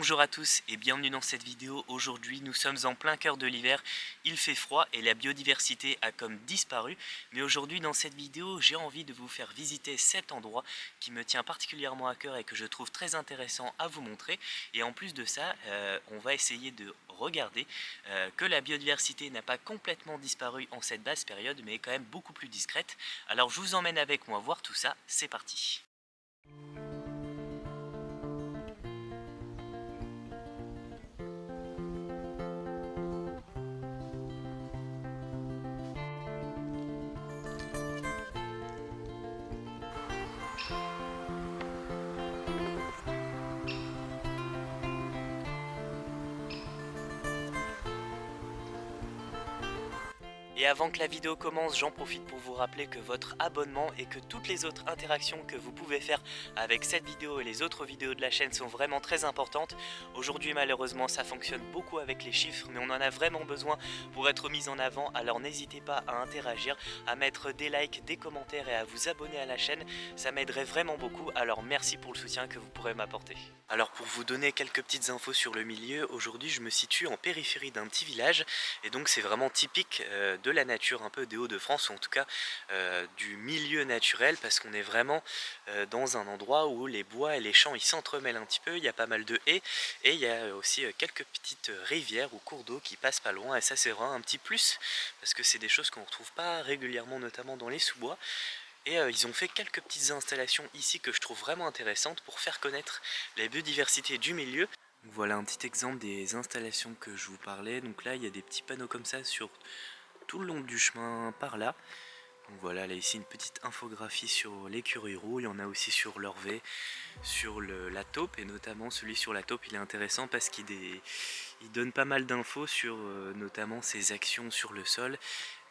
Bonjour à tous et bienvenue dans cette vidéo. Aujourd'hui nous sommes en plein cœur de l'hiver, il fait froid et la biodiversité a comme disparu. Mais aujourd'hui dans cette vidéo j'ai envie de vous faire visiter cet endroit qui me tient particulièrement à cœur et que je trouve très intéressant à vous montrer. Et en plus de ça, on va essayer de regarder que la biodiversité n'a pas complètement disparu en cette basse période mais est quand même beaucoup plus discrète. Alors je vous emmène avec moi voir tout ça, c'est parti. Et avant que la vidéo commence, j'en profite pour vous rappeler que votre abonnement et que toutes les autres interactions que vous pouvez faire avec cette vidéo et les autres vidéos de la chaîne sont vraiment très importantes. Aujourd'hui malheureusement ça fonctionne beaucoup avec les chiffres, mais on en a vraiment besoin pour être mis en avant, alors n'hésitez pas à interagir, à mettre des likes, des commentaires et à vous abonner à la chaîne, ça m'aiderait vraiment beaucoup, alors merci pour le soutien que vous pourrez m'apporter. Alors pour vous donner quelques petites infos sur le milieu, aujourd'hui je me situe en périphérie d'un petit village et donc c'est vraiment typique de la nature un peu des Hauts-de-France, ou en tout cas du milieu naturel, parce qu'on est vraiment dans un endroit où les bois et les champs ils s'entremêlent un petit peu, il y a pas mal de haies et il y a aussi quelques petites rivières ou cours d'eau qui passent pas loin, et ça c'est vraiment un petit plus parce que c'est des choses qu'on ne retrouve pas régulièrement, notamment dans les sous-bois. Et ils ont fait quelques petites installations ici que je trouve vraiment intéressantes pour faire connaître la biodiversité du milieu. Donc voilà un petit exemple des installations que je vous parlais. Donc là il y a des petits panneaux comme ça sur tout le long du chemin par là. Donc voilà, là ici une petite infographie sur l'écureuil roux, il y en a aussi sur l'orvet, sur la taupe, et notamment celui sur la taupe il est intéressant parce il donne pas mal d'infos sur notamment ses actions sur le sol,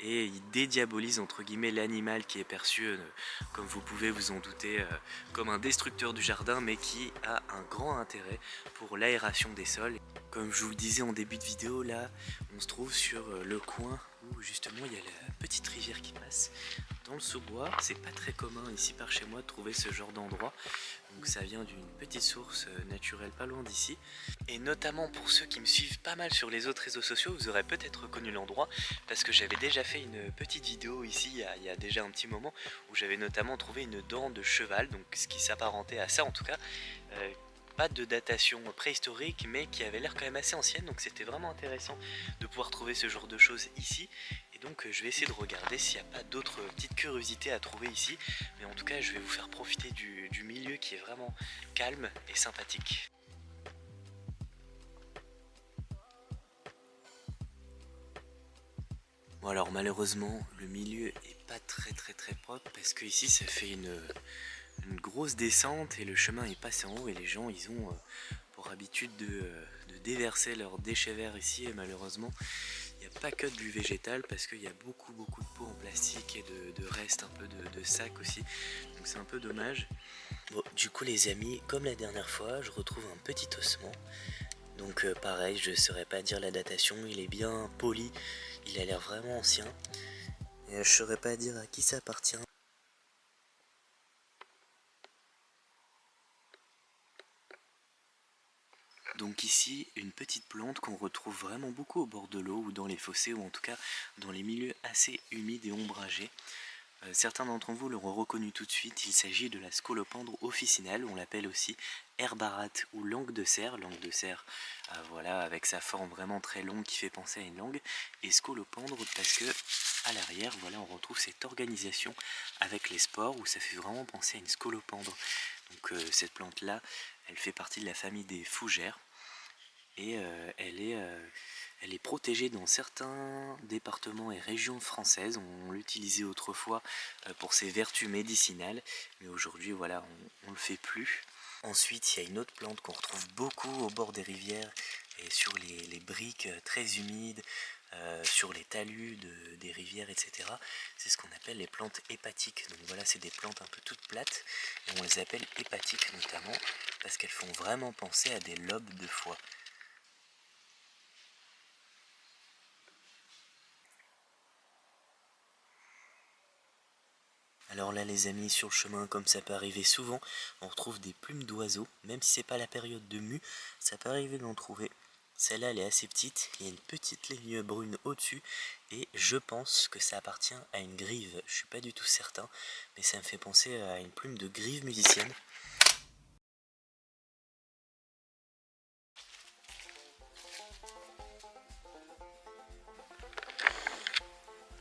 et il dédiabolise entre guillemets l'animal qui est perçu, comme vous pouvez vous en douter, comme un destructeur du jardin, mais qui a un grand intérêt pour l'aération des sols. Comme je vous le disais en début de vidéo, là on se trouve sur le coin où justement il y a la petite rivière qui passe dans le sous-bois. C'est pas très commun ici par chez moi de trouver ce genre d'endroit, donc ça vient d'une petite source naturelle pas loin d'ici. Et notamment pour ceux qui me suivent pas mal sur les autres réseaux sociaux, vous aurez peut-être reconnu l'endroit parce que j'avais déjà fait une petite vidéo ici il y a déjà un petit moment, où j'avais notamment trouvé une dent de cheval, donc ce qui s'apparentait à ça en tout cas. Pas de datation préhistorique, mais qui avait l'air quand même assez ancienne, donc c'était vraiment intéressant de pouvoir trouver ce genre de choses ici. Et donc je vais essayer de regarder s'il n'y a pas d'autres petites curiosités à trouver ici, mais en tout cas je vais vous faire profiter du milieu qui est vraiment calme et sympathique. Bon alors malheureusement le milieu est pas très propre parce que ici ça fait une grosse descente et le chemin est passé en haut, et les gens ils ont pour habitude de déverser leurs déchets verts ici, et malheureusement il n'y a pas que du végétal parce qu'il y a beaucoup de pots en plastique et de restes un peu de sacs aussi, donc c'est un peu dommage. Bon, du coup les amis, comme la dernière fois je retrouve un petit ossement, donc pareil je ne saurais pas dire la datation, il est bien poli, il a l'air vraiment ancien et je ne saurais pas dire à qui ça appartient. Donc ici, une petite plante qu'on retrouve vraiment beaucoup au bord de l'eau ou dans les fossés, ou en tout cas dans les milieux assez humides et ombragés. Certains d'entre vous l'auront reconnu tout de suite, il s'agit de la scolopendre officinale, on l'appelle aussi herbarate ou langue de cerf. Langue de cerf, voilà, avec sa forme vraiment très longue qui fait penser à une langue, et scolopendre parce que à l'arrière, voilà, on retrouve cette organisation avec les spores où ça fait vraiment penser à une scolopendre. Donc cette plante-là, elle fait partie de la famille des fougères, et elle est protégée dans certains départements et régions françaises. On l'utilisait autrefois pour ses vertus médicinales, mais aujourd'hui voilà, on le fait plus. Ensuite, il y a une autre plante qu'on retrouve beaucoup au bord des rivières et sur les briques très humides, sur les talus des rivières, etc. C'est ce qu'on appelle les plantes hépatiques. Donc voilà, c'est des plantes un peu toutes plates, et on les appelle hépatiques notamment parce qu'elles font vraiment penser à des lobes de foie. Alors là les amis, sur le chemin, comme ça peut arriver souvent, on retrouve des plumes d'oiseaux, même si c'est pas la période de mue, ça peut arriver d'en trouver. Celle-là elle est assez petite, il y a une petite ligne brune au-dessus, et je pense que ça appartient à une grive, je suis pas du tout certain, mais ça me fait penser à une plume de grive musicienne.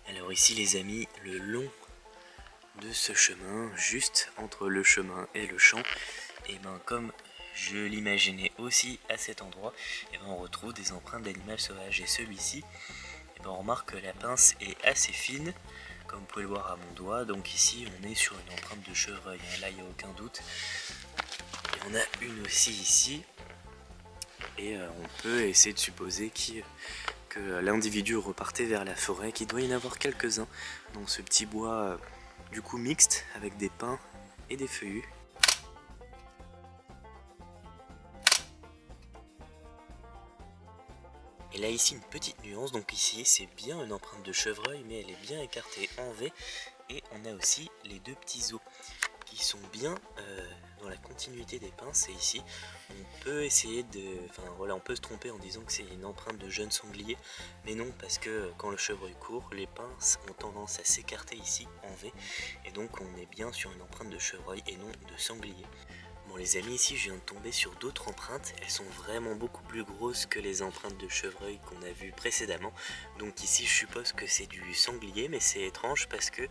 Alors ici les amis, le long de ce chemin, juste entre le chemin et le champ, et ben comme je l'imaginais aussi à cet endroit, et ben on retrouve des empreintes d'animal sauvage. Et celui-ci, et ben on remarque que la pince est assez fine, comme vous pouvez le voir à mon doigt. Donc ici on est sur une empreinte de chevreuil, hein. Là il n'y a aucun doute. Et on a une aussi ici, et on peut essayer de supposer que l'individu repartait vers la forêt, qu'il doit y en avoir quelques-uns dans ce petit bois du coup mixte avec des pins et des feuillus. Et là ici une petite nuance, donc ici c'est bien une empreinte de chevreuil mais elle est bien écartée en V, et on a aussi les deux petits os qui sont bien dans la continuité des pinces. Et ici on peut essayer de, enfin voilà, on peut se tromper en disant que c'est une empreinte de jeune sanglier, mais non, parce que quand le chevreuil court, les pinces ont tendance à s'écarter ici en V, et donc on est bien sur une empreinte de chevreuil et non de sanglier. Bon les amis, ici je viens de tomber sur d'autres empreintes, elles sont vraiment beaucoup plus grosses que les empreintes de chevreuil qu'on a vues précédemment. Donc ici je suppose que c'est du sanglier, mais c'est étrange parce que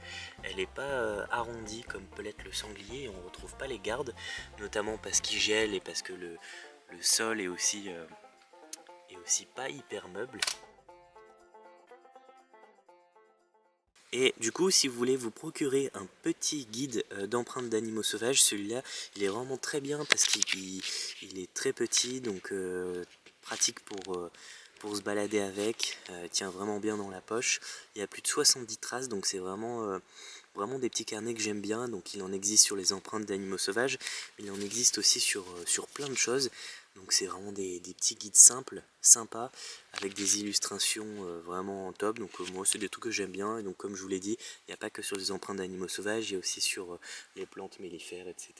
elle n'est pas arrondie comme peut l'être le sanglier, et on ne retrouve pas les gardes, notamment parce qu'il gèle et parce que le sol est aussi pas hyper meuble. Et du coup, si vous voulez vous procurer un petit guide d'empreintes d'animaux sauvages, celui-là, il est vraiment très bien parce qu'il est très petit, donc pratique pour se balader avec, tient vraiment bien dans la poche. Il y a plus de 70 traces, donc c'est vraiment des petits carnets que j'aime bien. Donc il en existe sur les empreintes d'animaux sauvages, mais il en existe aussi sur plein de choses. Donc c'est vraiment des petits guides simples, sympas, avec des illustrations vraiment top. Donc moi c'est des trucs que j'aime bien. Et donc comme je vous l'ai dit, il n'y a pas que sur les empreintes d'animaux sauvages, il y a aussi sur les plantes mellifères, etc.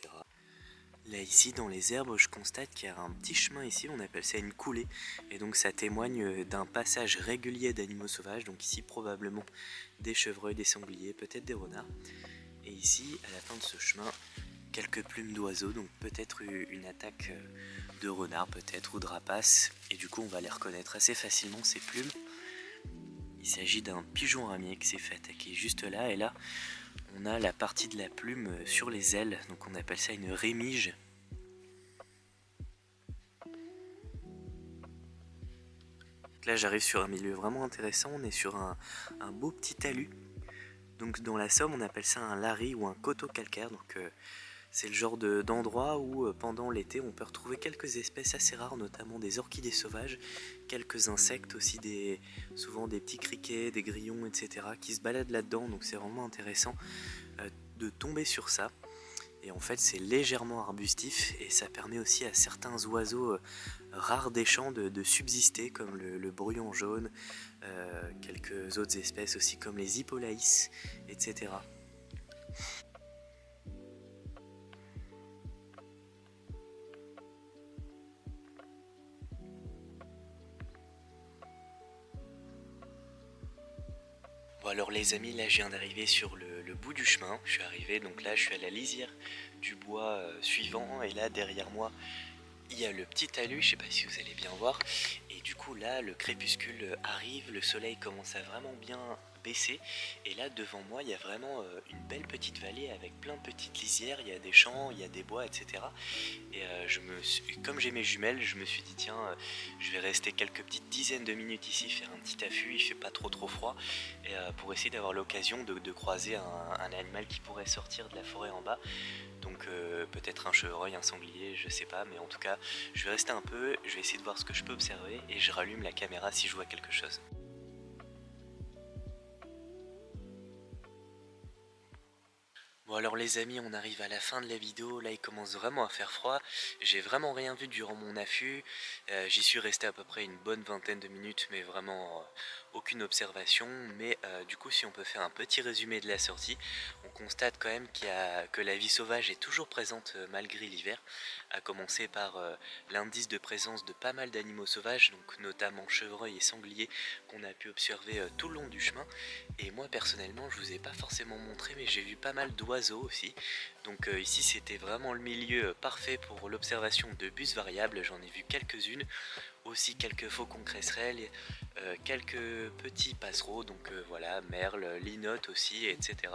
Là ici dans les herbes, je constate qu'il y a un petit chemin ici, on appelle ça une coulée, et donc ça témoigne d'un passage régulier d'animaux sauvages, donc ici probablement des chevreuils, des sangliers, peut-être des renards. Et ici à la fin de ce chemin, quelques plumes d'oiseaux, donc peut-être une attaque de renard peut-être, ou de rapace, et du coup on va les reconnaître assez facilement ces plumes. Il s'agit d'un pigeon ramier qui s'est fait attaquer juste là, et là on a la partie de la plume sur les ailes, donc on appelle ça une rémige. Là j'arrive sur un milieu vraiment intéressant, on est sur un beau petit talus. Donc dans la Somme on appelle ça un lari ou un coteau calcaire, donc c'est le genre d'endroit où pendant l'été on peut retrouver quelques espèces assez rares, notamment des orchidées sauvages, quelques insectes aussi, souvent des petits criquets, des grillons, etc. qui se baladent là-dedans, donc c'est vraiment intéressant de tomber sur ça. Et en fait c'est légèrement arbustif et ça permet aussi à certains oiseaux rares des champs de subsister, comme le bruyant jaune, quelques autres espèces aussi comme les hippolaïs, etc. Bon alors les amis, là je viens d'arriver sur le bout du chemin, je suis arrivé, donc là je suis à la lisière du bois suivant, et là derrière moi il y a le petit talus, je sais pas si vous allez bien voir, et du coup là le crépuscule arrive, le soleil commence à vraiment bien baisser, et là devant moi il y a vraiment une belle petite vallée avec plein de petites lisières, il y a des champs, il y a des bois, etc. Et comme j'ai mes jumelles, je me suis dit tiens, je vais rester quelques petites dizaines de minutes ici, faire un petit affût, il fait pas trop froid, et pour essayer d'avoir l'occasion de croiser un animal qui pourrait sortir de la forêt en bas. Donc peut-être un chevreuil, un sanglier, je sais pas, mais en tout cas je vais rester un peu, je vais essayer de voir ce que je peux observer, et je rallume la caméra si je vois quelque chose. Bon alors les amis, on arrive à la fin de la vidéo, là il commence vraiment à faire froid, j'ai vraiment rien vu durant mon affût, j'y suis resté à peu près une bonne vingtaine de minutes mais vraiment aucune observation, mais du coup si on peut faire un petit résumé de la sortie, on constate quand même que la vie sauvage est toujours présente malgré l'hiver, à commencer par l'indice de présence de pas mal d'animaux sauvages, donc notamment chevreuils et sangliers qu'on a pu observer tout le long du chemin. Et moi personnellement je vous ai pas forcément montré mais j'ai vu pas mal d'oiseaux aussi. Donc ici c'était vraiment le milieu parfait pour l'observation de bus variables, j'en ai vu quelques-unes, aussi quelques faucons cresserelles, quelques petits passereaux, donc voilà, merles, linottes aussi, etc.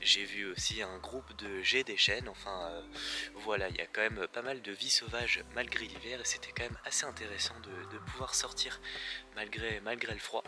J'ai vu aussi un groupe de geais des chênes, enfin voilà, il y a quand même pas mal de vie sauvage malgré l'hiver et c'était quand même assez intéressant de pouvoir sortir malgré le froid.